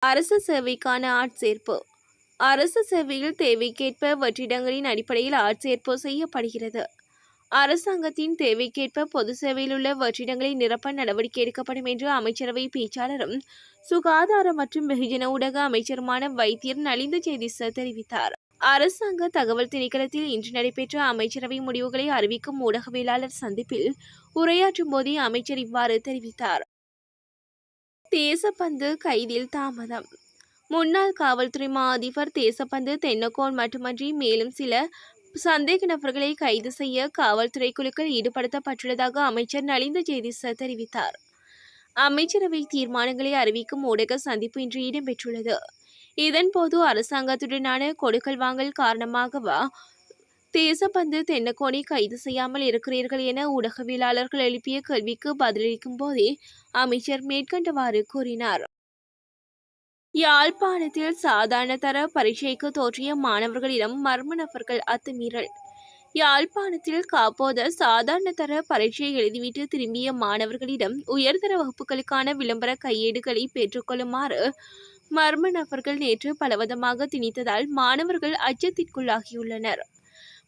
அரசு சேவைக்கான ஆட்சேர்ப்பு. அரசு சேவையில் தேவைக்கேற்ப வெற்றிடங்களின் அடிப்படையில் ஆட்சேர்ப்பு செய்யப்படுகிறது. அரசாங்கத்தின் தேவைக்கேற்ப பொது சேவையில் உள்ள வெற்றிடங்களை நிரப்ப நடவடிக்கை எடுக்கப்படும் என்று அமைச்சரவை பேச்சாளரும் சுகாதார மற்றும் வெகுஜன ஊடக அமைச்சருமான வைத்தியர் நலிந்த ஜெயதிச தெரிவித்தார். அரசாங்க தகவல் திணைக்களத்தில் இன்று நடைபெற்ற அமைச்சரவை முடிவுகளை அறிவிக்கும் ஊடகவியலாளர் சந்திப்பில் உரையாற்றும் போதே அமைச்சர் இவ்வாறு தெரிவித்தார். தேசப்பந்து கைதில் தாமதம். முன்னாள் காவல்துறை மா அதிபர் தேசப்பந்து தென்னக்கோன் மட்டுமன்றி மேலும் சில சந்தேக நபர்களை கைது செய்ய காவல்துறை குழுக்கள் ஈடுபடுத்தப்பட்டுள்ளதாக அமைச்சர் நலிந்த ஜெயதிச தெரிவித்தார். அமைச்சரவை தீர்மானங்களை அறிவிக்கும் ஊடக சந்திப்பு இன்று இடம்பெற்றுள்ளது. இதன்போது அரசாங்கத்துடனான கொடுக்கல் வாங்கல் காரணமாகவா தேசப்பந்து தென்னக்கோனை கைது செய்யாமல் இருக்கிறீர்கள் என ஊடகவியலாளர்கள் எழுப்பிய கேள்விக்கு பதிலளிக்கும் போதே அமைச்சர் மேற்கண்டவாறு கூறினார். யாழ்ப்பாணத்தில் சாதாரண தர பரீட்சைக்கு தோற்றிய மாணவர்களிடம் மர்ம நபர்கள் அத்துமீறல். யாழ்ப்பாணத்தில் காப்போத சாதாரண தர பரீட்சையை எழுதிவிட்டு திரும்பிய மாணவர்களிடம் உயர்தர வகுப்புகளுக்கான விளம்பர கையேடுகளை பெற்றுக்கொள்ளுமாறு மர்ம நபர்கள் நேற்று பலவந்தமாக திணித்ததால் மாணவர்கள் அச்சத்திற்குள்ளாகியுள்ளனர்.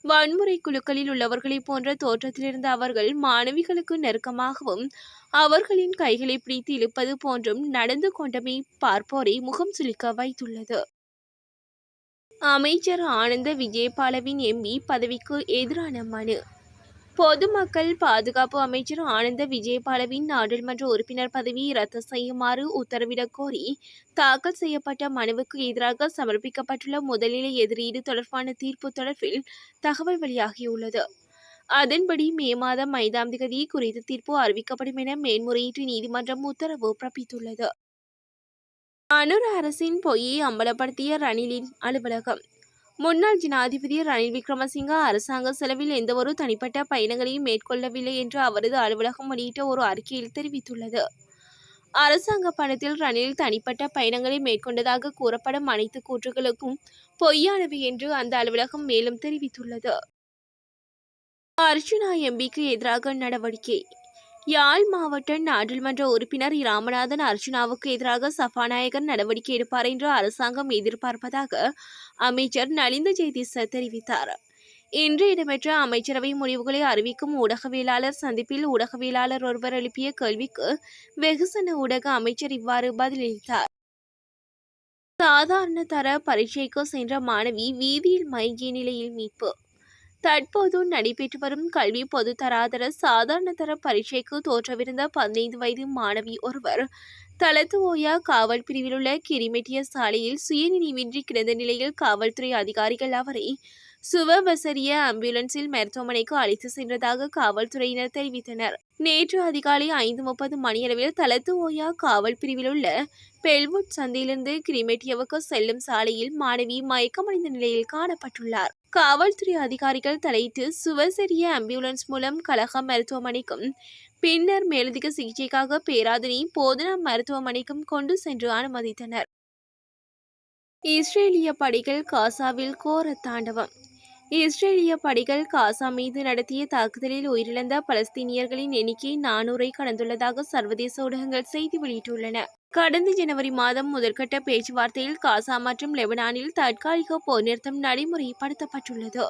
வன்முறை குழுக்களில் உள்ளவர்களை போன்ற தோற்றத்திலிருந்த அவர்கள் மாணவிகளுக்கு நெருக்கமாகவும் அவர்களின் கைகளை பிடித்து இழுப்பது போன்றும் நடந்து கொண்டமை பார்ப்போரை முகம் சுளிக்க வைத்துள்ளது. அமைச்சர் ஆனந்த விஜயபாலவின் எம்பி பதவிக்கு எதிரான மனு. பொதுமக்கள் பாதுகாப்பு அமைச்சர் ஆனந்த விஜயபாலவின் நாடாளுமன்ற உறுப்பினர் பதவியை ரத்து செய்யுமாறு உத்தரவிடக் கோரி தாக்கல் செய்யப்பட்ட மனுவுக்கு எதிராக சமர்ப்பிக்கப்பட்டுள்ள முதல்நிலை எதிரீடு தொடர்பான தீர்ப்பு தொடர்பில் தகவல் வெளியாகியுள்ளது. அதன்படி மே மாதம் 5ஆம் தேதி குறித்த தீர்ப்பு அறிவிக்கப்படும் என மேன்முறையீட்டு நீதிமன்றம் உத்தரவு பிறப்பித்துள்ளது. அனுர அரசின் பொய்யை அம்பலப்படுத்திய ரணிலின் அலுவலகம். முன்னாள் ஜனாதிபதி ரணில் விக்ரமசிங்க அரசாங்க செலவில் எந்தவொரு தனிப்பட்ட பயணங்களையும் மேற்கொள்ளவில்லை என்று அவரது அலுவலகம் வெளியிட்ட ஒரு அறிக்கையில் தெரிவித்துள்ளது. அரசாங்க பணத்தில் ரணில் தனிப்பட்ட பயணங்களை மேற்கொண்டதாக கூறப்படும் அனைத்து கூற்றுகளுக்கும் பொய்யானவை என்று அந்த அலுவலகம் மேலும் தெரிவித்துள்ளது. அர்ச்சுனா எம்பிக்கு எதிராக நடவடிக்கை. யாழ் மாவட்ட நாடாளுமன்ற உறுப்பினர் ராமநாதன் அர்ச்சுனாவுக்கு எதிராக சபாநாயகர் நடவடிக்கை எடுப்பார் என்று அரசாங்கம் எதிர்பார்ப்பதாக அமைச்சர் நலிந்த ஜெயதிச தெரிவித்தார். இன்று இடம்பெற்ற அமைச்சரவை முடிவுகளை அறிவிக்கும் ஊடகவியலாளர் சந்திப்பில் ஊடகவியலாளர் ஒருவர் எழுப்பிய கேள்விக்கு வெகுசன ஊடக அமைச்சர் இவ்வாறு பதிலளித்தார். சாதாரண தர பரீட்சைக்கு சென்ற மாணவி வீதியில் மயங்கிய நிலையில் மீட்பு. தற்போது நடைபெற்று வரும் கல்வி பொது தராதர சாதாரண தர பரீட்சைக்கு தோற்றவிருந்த 15 வயது மாணவி ஒருவர் தலத்துவோயா காவல் பிரிவில் உள்ள கிரிமெட்டிய சாலையில் சுயநினைவின்றி கிடந்த நிலையில் காவல்துறை அதிகாரிகள் அவரை சுவவசரிய ஆம்புலன்ஸில் மருத்துவமனைக்கு அழைத்து சென்றதாக காவல்துறையினர் தெரிவித்தனர். நேற்று அதிகாலை 5:30 மணியளவில் தலத்துவோயா காவல் பிரிவில் உள்ள பெல்வுட் சந்தையிலிருந்து கிரிமெட்டியவுக்கு செல்லும் சாலையில் மாணவி மயக்கமடைந்த நிலையில் காணப்பட்டுள்ளார். காவல்துறை அதிகாரிகள் தலையிட்டு சுவசரிய ஆம்புலன்ஸ் மூலம் கலகம் மருத்துவமனைக்கும் பின்னர் மேலதிக சிகிச்சைக்காக பேராதனை போதனா மருத்துவமனைக்கும் கொண்டு சென்று அனுமதித்தனர். இஸ்ரேலிய படைகள் காசாவில் கோர தாண்டவம். இஸ்ரேலிய படைகள் காசா மீது நடத்திய தாக்குதலில் உயிரிழந்த பலஸ்தீனியர்களின் எண்ணிக்கை 400-ஐ கடந்துள்ளதாக சர்வதேச ஊடகங்கள் செய்தி வெளியிட்டுள்ளன. கடந்த ஜனவரி மாதம் முதற்கட்ட பேச்சுவார்த்தையில் காசா மற்றும் லெபனானில் தற்காலிக போர் நிறுத்தம் நடைமுறைப்படுத்தப்பட்டுள்ளது.